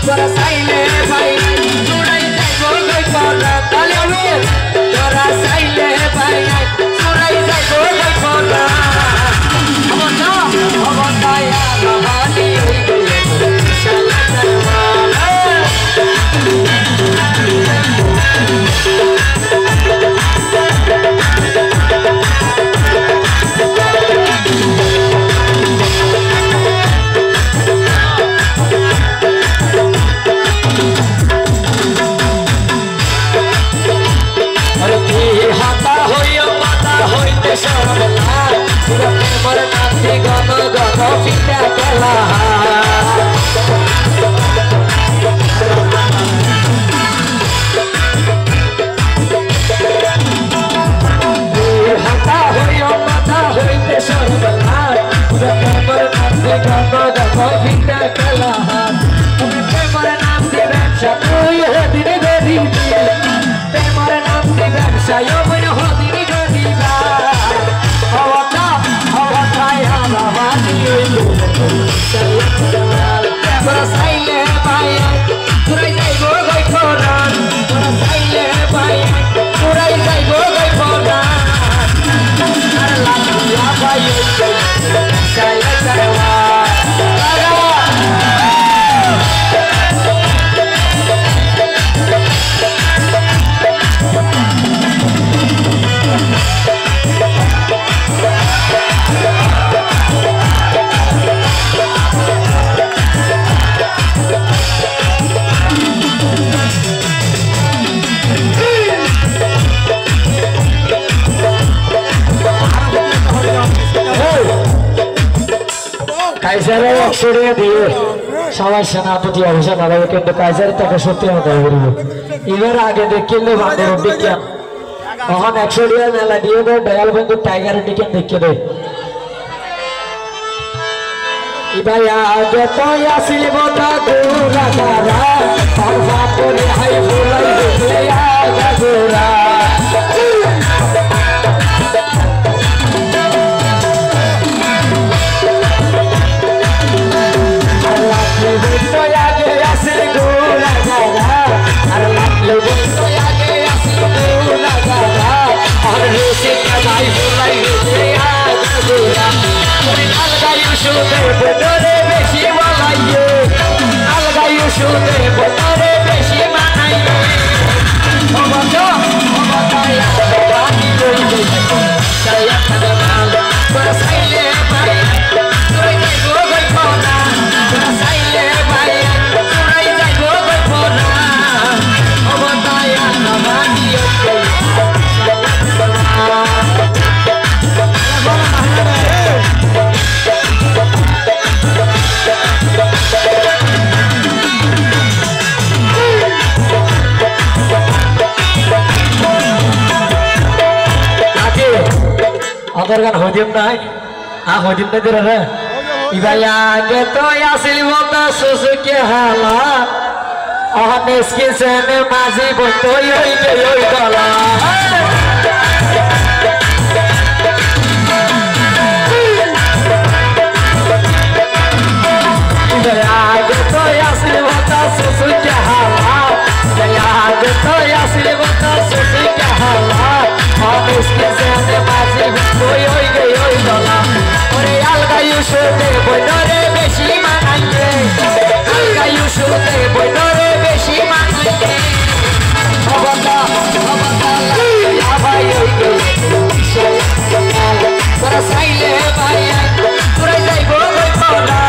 তোরা চাইলে ভাই চুরাই যাইব গই পরা তালে আমি তোরা চাইলে ভাই চুরাই যাইব গই পরা অবতায় রহানি হই গই শালা দরওয়ালা কাইজারে 100 টাকা দিয়ে সবাই সেনাপতি অভিযান আলাদা কিন্তু কাইজারে টাকা সত্যি আদায় করবো এবার আগে দেখলে বান্ধব বিজ্ঞান তখন 100 টাকা মেলা দিয়ে দেয় দয়াল বন্ধু টাইগারের টিকেন দেখিয়ে দেয় ভাই আগে তো আসিল বটা গোরা তারা তার বাপরে হাই বলাই দেখলে আগা গোরা গান হদিম নাই হদিম না দিলে রে ইবাই আগে তো আসিল বতা সুসুকে হালা অনেসকে সেনে মাঝি বই হই গে ওই গলা ইবাই আগে তো আসিল বতা সুসুকে হালা আগে তো আসিল বতা সুসুকে হালা অনেসকে সেনে মাঝি বই হই গে ওই গলা ওরে আলগা ইউসুফে বইনরে বেশি মানাইয়ে আলগা ইউসুফে বইনরে বেশি মানাইয়ে অবতা ইয়া ভাই ওই গে তোরা চাইলে ভাই তোরা যাইব গই পড়া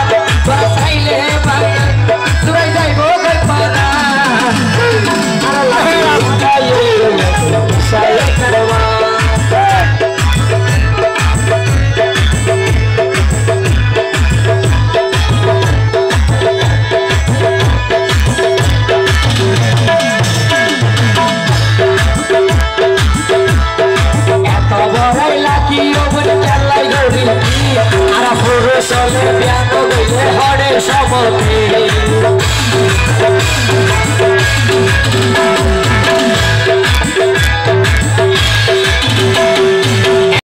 তোরা চাইলে ভাই তোরা যাইব গই পড়া আর লাগে ভাই ওই গে সাইলে করবা Sole piano, hore, somos